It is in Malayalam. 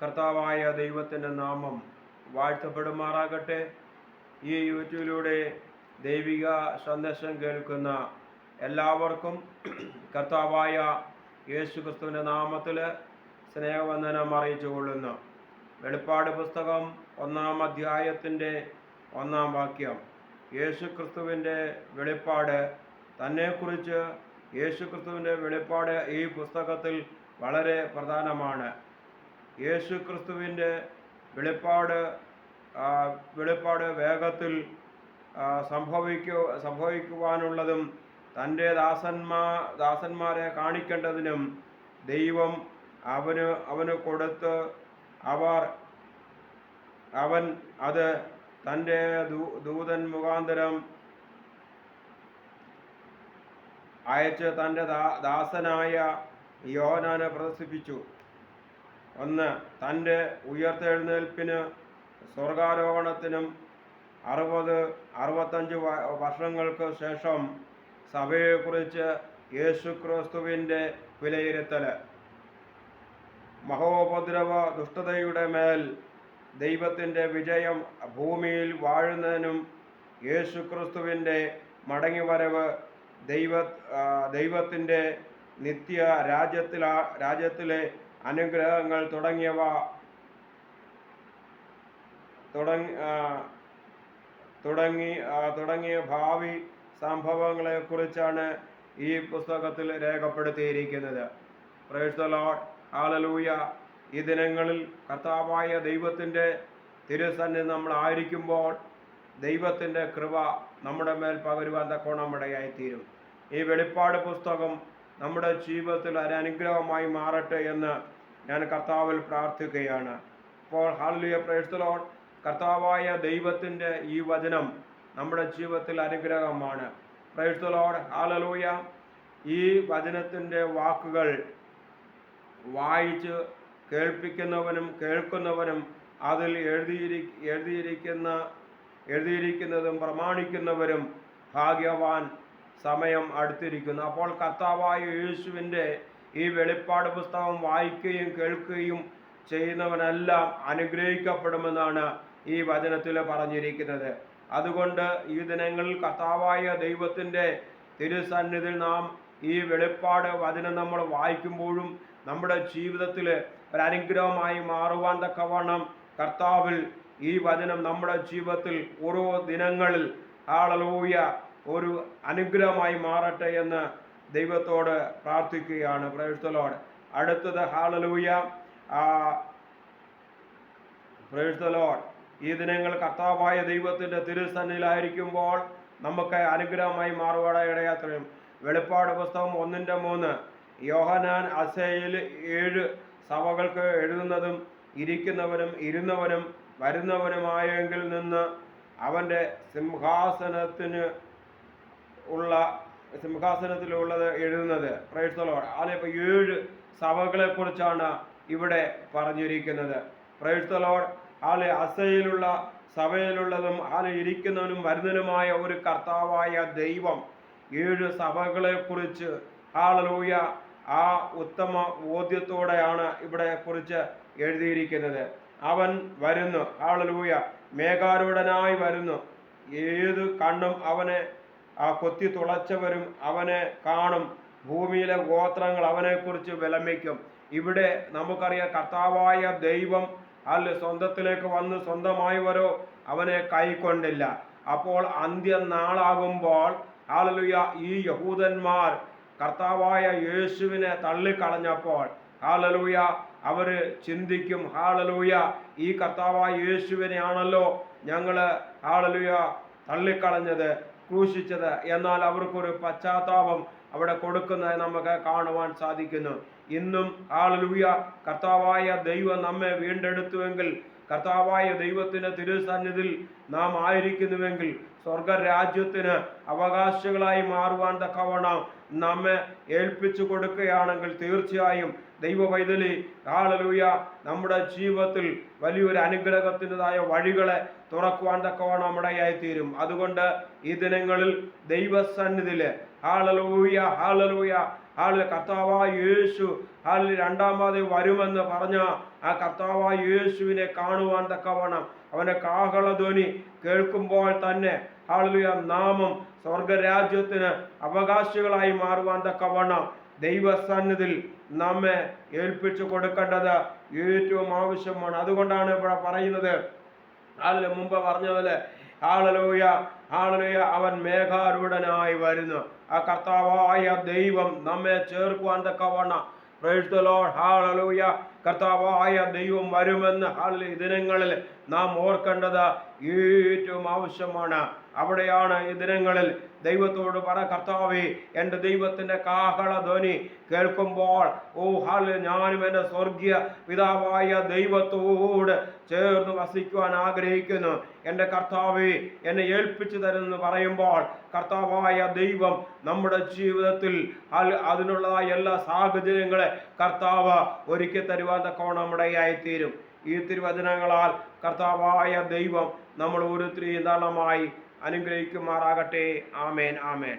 കർത്താവായ ദൈവത്തിൻ്റെ നാമം വാഴ്ത്തപ്പെടുമാറാകട്ടെ. ഈ യൂട്യൂബിലൂടെ ദൈവിക സന്ദേശം കേൾക്കുന്ന എല്ലാവർക്കും കർത്താവായ യേശു ക്രിസ്തുവിൻ്റെ നാമത്തിൽ സ്നേഹവന്ദനം അറിയിച്ചു കൊള്ളുന്നു. വെളിപ്പാട് പുസ്തകം 1-ാം അധ്യായത്തിൻ്റെ 1-ാം വാക്യം. യേശു ക്രിസ്തുവിൻ്റെ വെളിപ്പാട് തന്നെക്കുറിച്ച് യേശു ക്രിസ്തുവിൻ്റെ വെളിപ്പാട് ഈ പുസ്തകത്തിൽ വളരെ പ്രധാനമാണ്. യേശു ക്രിസ്തുവിൻ്റെ വെളിപ്പാട് വേഗത്തിൽ സംഭവിക്കുവാനുള്ളതും തൻ്റെ ദാസന്മാരെ കാണിക്കേണ്ടതിനും ദൈവം അവന് കൊടുത്ത് അവൻ അത് തൻ്റെ ദൂതൻ മുഖാന്തരം അയച്ച് തൻ്റെ ദാസനായ യോഹന്നാനെ പ്രദർശിപ്പിച്ചു. 1. തൻ്റെ ഉയർത്തെഴുന്നേൽപ്പിന് സ്വർഗാരോഹണത്തിനും 65 വർഷങ്ങൾക്ക് ശേഷം സഭയെക്കുറിച്ച് യേശുക്രിസ്തുവിൻ്റെ വിലയിരുത്തൽ. മഹോപദ്രവ ദുഷ്ടതയുടെ മേൽ ദൈവത്തിൻ്റെ വിജയം ഭൂമിയിൽ വാഴുന്നതിനും യേശുക്രിസ്തുവിൻ്റെ മടങ്ങിവരവ് ദൈവത്തിൻ്റെ നിത്യ രാജ്യത്തിലെ അനുഗ്രഹങ്ങൾ തുടങ്ങിയ ഭാവി സംഭവങ്ങളെക്കുറിച്ചാണ് ഈ പുസ്തകത്തിൽ രേഖപ്പെടുത്തിയിരിക്കുന്നത്. Price the Lord, hallelujah. ഈ ദിനങ്ങളിൽ കർത്താവായ ദൈവത്തിൻ്റെ തിരുസന്നിധി നമ്മൾ ആയിരിക്കുമ്പോൾ ദൈവത്തിൻ്റെ കൃപ നമ്മുടെ മേൽ പകരുവാൻ തക്കോണം ഇടയായിത്തീരും. ഈ വെളിപ്പാട് പുസ്തകം നമ്മുടെ ജീവിതത്തിൽ ഒരു അനുഗ്രഹമായി മാറട്ടെ എന്ന് ഞാൻ കർത്താവിൽ പ്രാർത്ഥിക്കുകയാണ്. അപ്പോൾ ഹല്ലേലൂയ, പ്രൈസ് ദി ലോർഡ്. കർത്താവായ ദൈവത്തിൻ്റെ ഈ വചനം നമ്മുടെ ജീവിതത്തിൽ അനുഗ്രഹമാണ്. Price the Lord, hallelujah. ഈ വചനത്തിൻ്റെ വാക്കുകൾ വായിച്ച് കേൾപ്പിക്കുന്നവനും കേൾക്കുന്നവനും അതിൽ എഴുതിയിരിക്കുന്നതും പ്രമാണിക്കുന്നവരും ഭാഗ്യവാൻ. സമയം അടുത്തിരിക്കുന്നു. അപ്പോൾ കർത്താവായ യേശുവിൻ്റെ ഈ വെളിപ്പാട് പുസ്തകം വായിക്കുകയും കേൾക്കുകയും ചെയ്യുന്നവനെല്ലാം അനുഗ്രഹിക്കപ്പെടുമെന്നാണ് ഈ വചനത്തിൽ പറഞ്ഞിരിക്കുന്നത്. അതുകൊണ്ട് ഈ ദിനങ്ങളിൽ കർത്താവായ ദൈവത്തിൻ്റെ തിരുസന്നിധിയിൽ നാം ഈ വെളിപ്പാട് വചനം നമ്മൾ വായിക്കുമ്പോഴും നമ്മുടെ ജീവിതത്തിൽ ഒരു അനുഗ്രഹമായി മാറുവാൻ തക്കവണ്ണം കർത്താവിൽ ഈ വചനം നമ്മുടെ ജീവിതത്തിൽ ഓരോ ദിനങ്ങളിൽ ഹല്ലേലൂയ ഒരു അനുഗ്രഹമായി മാറട്ടെ എന്ന് ദൈവത്തോട് പ്രാർത്ഥിക്കുകയാണ്. Price the Lord. അടുത്തത് ഹല്ലേലൂയ, പ്രൈസ് ദി ലോർഡ്. ഈ ദിനങ്ങൾ കർത്താവായ ദൈവത്തിൻ്റെ തിരുസന്നിധിയിലായിരിക്കുമ്പോൾ നമുക്ക് അനുഗ്രഹമായി മാറുവാൻ ഇടയാത്രയും. വെളിപ്പാട് പുസ്തകം 1-3. യോഹന്നാൻ അസയിൽ 7 സഭകൾക്ക് എഴുതുന്നതും ഇരിക്കുന്നവനും ഇരുന്നവനും വരുന്നവനുമായെങ്കിൽ നിന്ന് അവൻ്റെ സിംഹാസനത്തിലുള്ളത് എഴുതുന്നത്. Praise the Lord. അതിപ്പോൾ 7 സഭകളെ കുറിച്ചാണ് ഇവിടെ പറഞ്ഞിരിക്കുന്നത്. Praise the Lord. അസയിലുള്ള സഭയിലുള്ളതും ഇരിക്കുന്നവനും വരുന്നതിനുമായ ഒരു കർത്താവായ ദൈവം 7 സഭകളെ കുറിച്ച് ഹല്ലേലൂയ ആ ഉത്തമ ബോധ്യത്തോടെയാണ് ഇവിടെ കുറിച്ച് എഴുതിയിരിക്കുന്നത്. അവൻ വരുന്നു, ഹല്ലേലൂയ, മേഘാരൂഢനായി വരുന്നു. ഏത് കണ്ണും അവനെ കൊത്തി തുളച്ചവരും അവനെ കാണും. ഭൂമിയിലെ ഗോത്രങ്ങൾ അവനെക്കുറിച്ച് വിലപിക്കും. ഇവിടെ നമുക്കറിയാം കർത്താവായ ദൈവം സ്വന്തത്തിലേക്ക് വന്ന് സ്വന്തമായവരോ അവനെ കൈക്കൊണ്ടില്ല. അപ്പോൾ അന്ത്യനാളാകുമ്പോൾ ഹല്ലേലൂയ ഈ യഹൂദന്മാർ കർത്താവായ യേശുവിനെ തള്ളിക്കളഞ്ഞപ്പോൾ ഹല്ലേലൂയ അവർ ചിന്തിക്കും, ഹല്ലേലൂയ ഈ കർത്താവായ യേശുവിനെയാണല്ലോ ഞങ്ങൾ ഹല്ലേലൂയ തള്ളിക്കളഞ്ഞത്, ക്രൂശിച്ചത്. എന്നാൽ അവർക്കൊരു പശ്ചാത്താപം അവിടെ കൊടുക്കുന്നത് നമുക്ക് കാണുവാൻ സാധിക്കുന്നു. ഇന്നും ഹല്ലേലൂയ കർത്താവായ ദൈവം നമ്മെ വീണ്ടെടുത്തുവെങ്കിൽ, കർത്താവായ ദൈവത്തിൻ്റെ തിരുസന്നിധിയിൽ നാം ആയിരിക്കുന്നുവെങ്കിൽ സ്വർഗരാജ്യത്തിന് അവകാശികളായി മാറുവാൻ തക്കവണ്ണം നമ്മെ ഏൽപ്പിച്ചു കൊടുക്കുകയാണെങ്കിൽ തീർച്ചയായും ദൈവ പൈതലി ഹല്ലേലൂയ നമ്മുടെ ജീവിതത്തിൽ വലിയൊരു അനുഗ്രഹത്തിൻ്റെതായ വഴികളെ തുറക്കുവാൻ തക്കവണ്ണം ഇടയായിത്തീരും. അതുകൊണ്ട് ഈ ദിനങ്ങളിൽ ദൈവസന്നിധിയിൽ ഹല്ലേലൂയ ഹല്ലേലൂയ കർത്താവായ യേശു രണ്ടാമത് വരുമെന്ന് പറഞ്ഞ ആ കർത്താവായ യേശുവിനെ കാണുവാൻ തക്കവണ്ണം അവന്റെ കാഹളധ്വനി കേൾക്കുമ്പോൾ തന്നെ നാമം സ്വർഗരാജ്യത്തിന് അവകാശികളായി മാറുവാൻ തക്കവണ്ണം ദൈവസന്നിധിയിൽ നമ്മെ ഏൽപ്പിച്ചു കൊടുക്കേണ്ടത് ഏറ്റവും ആവശ്യമാണ്. അതുകൊണ്ടാണ് ഇവിടെ പറയുന്നത്, അതിന് മുമ്പ് പറഞ്ഞതുപോലെ ഹല്ലേലൂയ ഹല്ലേലൂയ അവൻ മേഘാരൂഢനായി വരുന്നു. ആ കർത്താവായ ദൈവം നമ്മെ ചേർക്കുവാൻ തക്കവണ്ണം പ്രൈസ് ദി ലോർഡ് ഹല്ലേലൂയ കർത്താവായ ദൈവം വരുമെന്ന് ഈ ദിനങ്ങളിൽ നാം ഓർക്കേണ്ടത് ഏറ്റവും ആവശ്യമാണ്. അവിടെയാണ് ഈ ദിനങ്ങളിൽ ദൈവത്തോട് കർത്താവേ, എൻ്റെ ദൈവത്തിൻ്റെ കാഹളധ്വനി കേൾക്കുമ്പോൾ ഞാനും എൻ്റെ സ്വർഗീയ പിതാവായ ദൈവത്തോട് ചേർന്ന് വസിക്കുവാൻ ആഗ്രഹിക്കുന്നു. എൻ്റെ കർത്താവേ എന്നെ ഏൽപ്പിച്ചു തരുമെന്ന് പറയുമ്പോൾ കർത്താവായ ദൈവം നമ്മുടെ ജീവിതത്തിൽ അതിനുള്ളതായ എല്ലാ സാഹചര്യങ്ങളെ കർത്താവ് ഒരുക്കി തരുവാൻ തക്കവണ്ണം നമ്മുടെ ആയിത്തീരും. ഈ തിരുവചനങ്ങളാൽ കർത്താവായ ദൈവം നമ്മൾ ഓരോരുത്തരെയും ധാരാളമായി അനുഗ്രഹിക്കുമാറാകട്ടെ. ആമേൻ ആമേൻ.